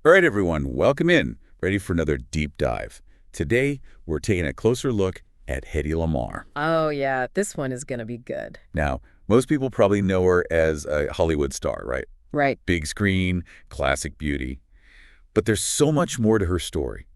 All right, everyone, welcome in. Ready for another deep dive. Today, we're taking a closer look at Hedy Lamarr. Oh, yeah, this one is gonna be good. Now, most people probably know her as a Hollywood star, right? Right. Big screen, classic beauty. But there's so much more to her story.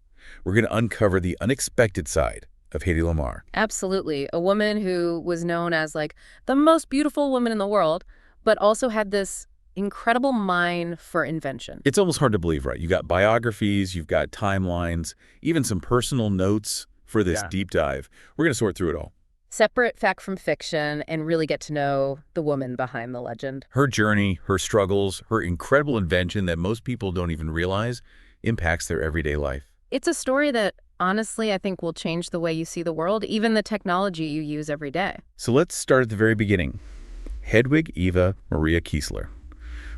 We're going to uncover the unexpected side of Hedy Lamarr. Absolutely. A woman who was known as like the most beautiful woman in the world, but also had this incredible mind for invention. It's almost hard to believe, right? You've got biographies, you've got timelines, even some personal notes for this deep dive. We're going to sort through it all. Separate fact from fiction and really get to know the woman behind the legend. Her journey, her struggles, her incredible invention that most people don't even realize impacts their everyday life. It's a story that honestly I think will change the way you see the world, even the technology you use every day. So let's start at the very beginning. Hedwig Eva Maria Kiesler,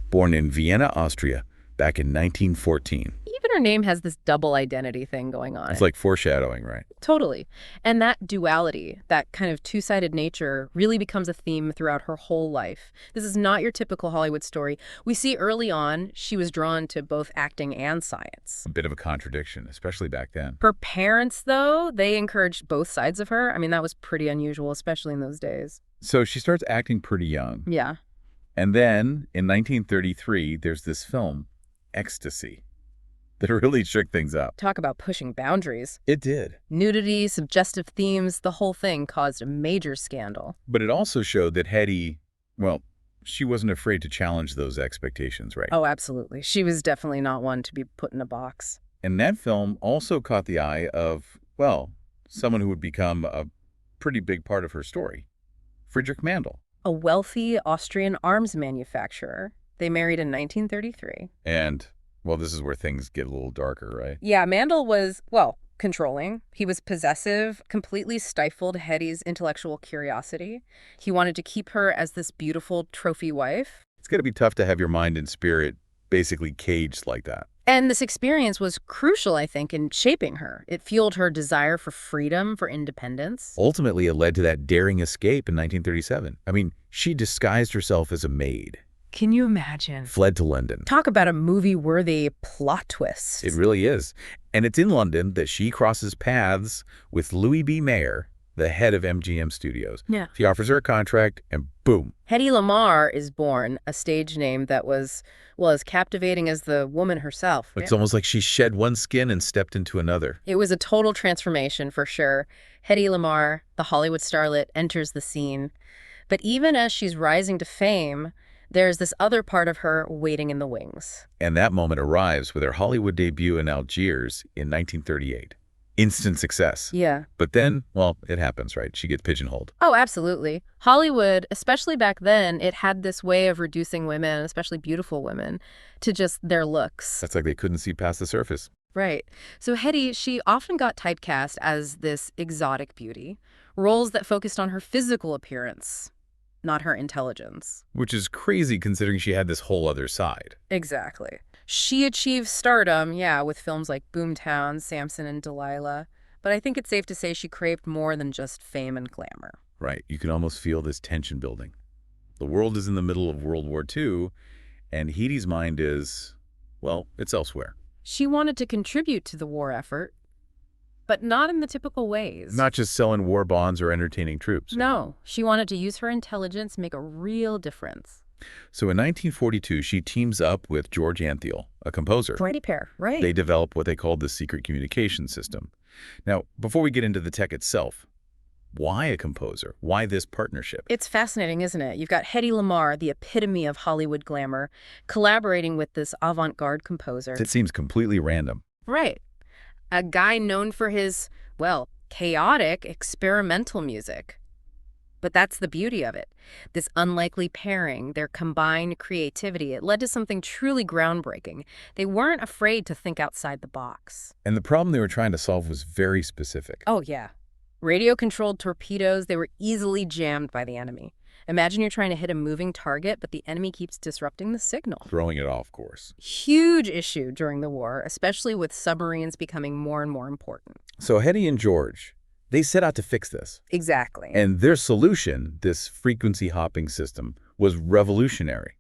born in Vienna, Austria, back in 1914. Even her name has this double identity thing going on. It's like foreshadowing, right? Totally. And that duality, that kind of two-sided nature, really becomes a theme throughout her whole life. This is not your typical Hollywood story. We see early on she was drawn to both acting and science. A bit of a contradiction, especially back then. Her parents, though, they encouraged both sides of her. I mean, that was pretty unusual, especially in those days. So she starts acting pretty young. Yeah. And then, in 1933, there's this film, Ecstasy, that really shook things up. Talk about pushing boundaries. It did. Nudity, suggestive themes, the whole thing caused a major scandal. But it also showed that Hedy, well, she wasn't afraid to challenge those expectations, right? Oh, absolutely. She was definitely not one to be put in a box. And that film also caught the eye of, well, someone who would become a pretty big part of her story, Friedrich Mandel. A wealthy Austrian arms manufacturer. They married in 1933. And, well, this is where things get a little darker, right? Yeah, Mandel was, well, controlling. He was possessive, completely stifled Hedy's intellectual curiosity. He wanted to keep her as this beautiful trophy wife. It's got to be tough to have your mind and spirit basically caged like that. And this experience was crucial, I think, in shaping her. It fueled her desire for freedom, for independence. Ultimately, it led to that daring escape in 1937. I mean, she disguised herself as a maid. Can you imagine? Fled to London. Talk about a movie-worthy plot twist. It really is. And it's in London that she crosses paths with Louis B. Mayer, the head of MGM Studios. Yeah. He offers her a contract, and boom. Hedy Lamarr is born, a stage name that was, well, as captivating as the woman herself. It's almost like she shed one skin and stepped into another. It was a total transformation, for sure. Hedy Lamarr, the Hollywood starlet, enters the scene. But even as she's rising to fame, there's this other part of her waiting in the wings. And that moment arrives with her Hollywood debut in Algiers in 1938. Instant success. Yeah. But then, well, it happens, right? She gets pigeonholed. Oh, absolutely. Hollywood, especially back then, it had this way of reducing women, especially beautiful women, to just their looks. That's like they couldn't see past the surface. Right. So Hedy, she often got typecast as this exotic beauty, roles that focused on her physical appearance, not her intelligence. Which is crazy considering she had this whole other side. Exactly. She achieved stardom, yeah, with films like Boomtown, Samson and Delilah. But I think it's safe to say she craved more than just fame and glamour. Right. You can almost feel this tension building. The world is in the middle of World War II, and Hedy's mind is, well, it's elsewhere. She wanted to contribute to the war effort, but not in the typical ways. Not just selling war bonds or entertaining troops. No, she wanted to use her intelligence, make a real difference. So in 1942, she teams up with George Antheil, a composer. Pretty pair, right? They develop what they called the secret communication system. Now, before we get into the tech itself, why a composer? Why this partnership? It's fascinating, isn't it? You've got Hedy Lamarr, the epitome of Hollywood glamour, collaborating with this avant-garde composer. It seems completely random. Right. A guy known for his, well, chaotic experimental music. But that's the beauty of it. This unlikely pairing, their combined creativity, it led to something truly groundbreaking. They weren't afraid to think outside the box. And the problem they were trying to solve was very specific. Oh, yeah. Radio-controlled torpedoes, they were easily jammed by the enemy. Imagine you're trying to hit a moving target, but the enemy keeps disrupting the signal. Throwing it off course. Huge issue during the war, especially with submarines becoming more and more important. So Hedy and George, they set out to fix this. Exactly. And their solution, this frequency hopping system, was revolutionary.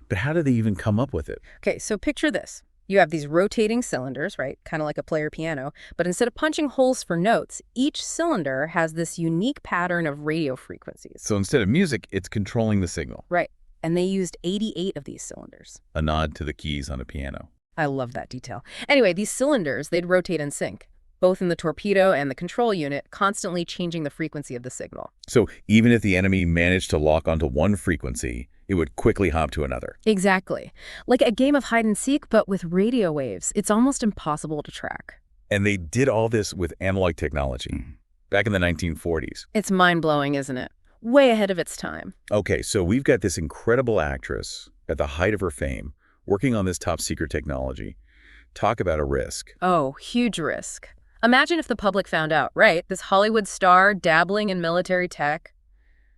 But how did they even come up with it? Okay, so picture this. You have these rotating cylinders, right? Kind of like a player piano. But instead of punching holes for notes, each cylinder has this unique pattern of radio frequencies. So instead of music, it's controlling the signal. Right. And they used 88 of these cylinders. A nod to the keys on a piano. I love that detail. Anyway, these cylinders, they'd rotate in sync, both in the torpedo and the control unit, constantly changing the frequency of the signal. So even if the enemy managed to lock onto one frequency, it would quickly hop to another. Exactly. Like a game of hide and seek, but with radio waves. It's almost impossible to track. And they did all this with analog technology back in the 1940s. It's mind-blowing, isn't it? Way ahead of its time. Okay, so we've got this incredible actress at the height of her fame working on this top-secret technology. Talk about a risk. Oh, huge risk. Imagine if the public found out, right? This Hollywood star dabbling in military tech.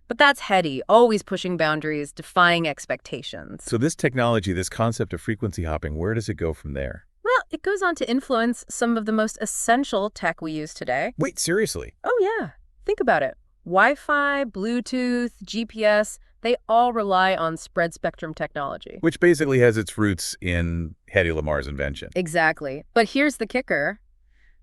But that's Hedy, always pushing boundaries, defying expectations. So this technology, this concept of frequency hopping, where does it go from there? Well, it goes on to influence some of the most essential tech we use today. Wait, seriously? Oh, yeah. Think about it. Wi-Fi, Bluetooth, GPS, they all rely on spread spectrum technology. Which basically has its roots in Hedy Lamarr's invention. Exactly. But here's the kicker.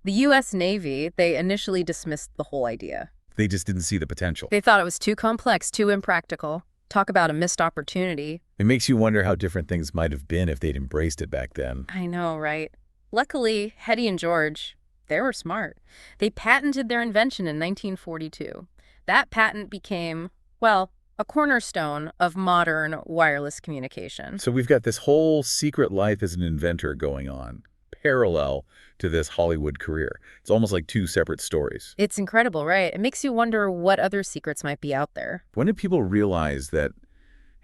The U.S. Navy, they initially dismissed the whole idea. They just didn't see the potential. They thought it was too complex, too impractical. Talk about a missed opportunity. It makes you wonder how different things might have been if they'd embraced it back then. I know, right? Luckily, Hedy and George, they were smart. They patented their invention in 1942. That patent became, well, a cornerstone of modern wireless communication. So we've got this whole secret life as an inventor going on, parallel to this Hollywood career. It's almost like two separate stories. It's incredible, right? It makes you wonder what other secrets might be out there. When did people realize that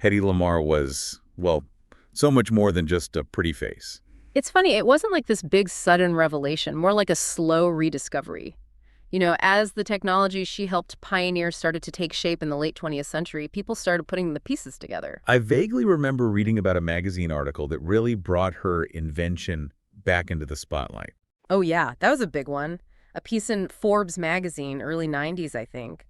Hedy Lamarr was, well, so much more than just a pretty face? It's funny, it wasn't like this big sudden revelation, more like a slow rediscovery. You know, as the technology she helped pioneer started to take shape in the late 20th century, people started putting the pieces together. I vaguely remember reading about a magazine article that really brought her invention back into the spotlight. Oh yeah, that was a big one. A piece in Forbes magazine, early 90s, I think.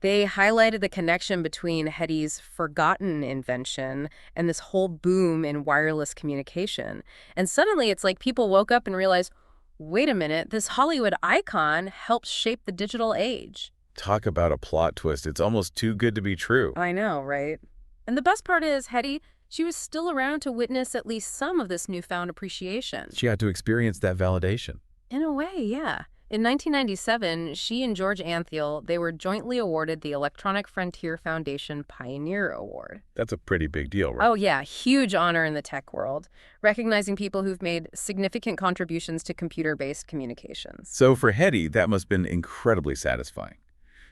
They highlighted the connection between Hedy's forgotten invention and this whole boom in wireless communication. And suddenly it's like people woke up and realized, wait a minute, this Hollywood icon helps shape the digital age. Talk about a plot twist. It's almost too good to be true. I know, right? And the best part is, Hedy, she was still around to witness at least some of this newfound appreciation. She had to experience that validation. In a way, yeah. In 1997, she and George Antheil, they were jointly awarded the Electronic Frontier Foundation Pioneer Award. That's a pretty big deal, right? Oh yeah, huge honor in the tech world, recognizing people who've made significant contributions to computer-based communications. So for Hedy, that must have been incredibly satisfying,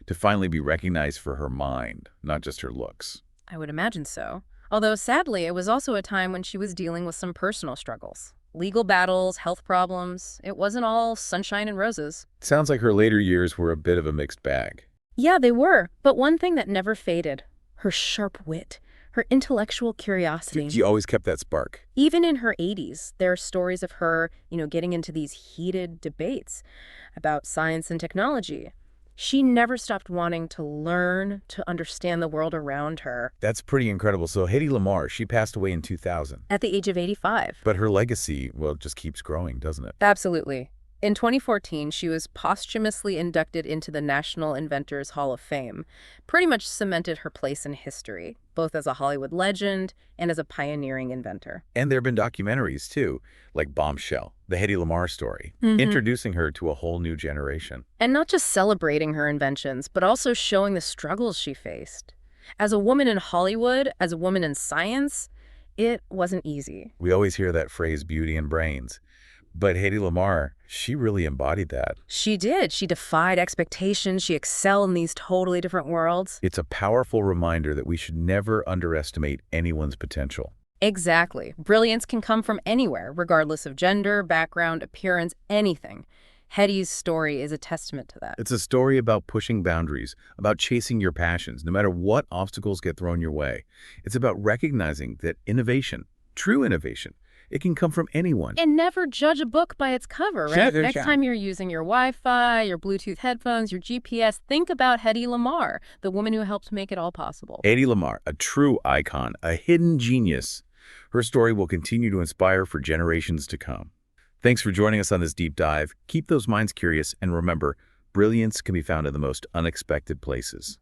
to finally be recognized for her mind, not just her looks. I would imagine so. Although sadly, it was also a time when she was dealing with some personal struggles. Legal battles, health problems. It wasn't all sunshine and roses. Sounds like her later years were a bit of a mixed bag. Yeah, they were. But one thing that never faded, her sharp wit, her intellectual curiosity. She always kept that spark. Even in her 80s, there are stories of her, getting into these heated debates about science and technology. She never stopped wanting to learn, to understand the world around her. That's pretty incredible. So Hedy Lamarr, she passed away in 2000. At the age of 85. But her legacy, well, just keeps growing, doesn't it? Absolutely. In 2014, she was posthumously inducted into the National Inventors Hall of Fame, pretty much cemented her place in history, both as a Hollywood legend and as a pioneering inventor. And there have been documentaries, too, like Bombshell, the Hedy Lamarr story, introducing her to a whole new generation. And not just celebrating her inventions, but also showing the struggles she faced. As a woman in Hollywood, as a woman in science, it wasn't easy. We always hear that phrase, beauty and brains. But Hedy Lamarr, she really embodied that. She did. She defied expectations. She excelled in these totally different worlds. It's a powerful reminder that we should never underestimate anyone's potential. Exactly. Brilliance can come from anywhere, regardless of gender, background, appearance, anything. Hedy's story is a testament to that. It's a story about pushing boundaries, about chasing your passions, no matter what obstacles get thrown your way. It's about recognizing that innovation, true innovation, it can come from anyone. And never judge a book by its cover, right? Next time you're using your Wi-Fi, your Bluetooth headphones, your GPS, think about Hedy Lamarr, the woman who helped make it all possible. Hedy Lamarr, a true icon, a hidden genius. Her story will continue to inspire for generations to come. Thanks for joining us on this deep dive. Keep those minds curious, and remember, brilliance can be found in the most unexpected places.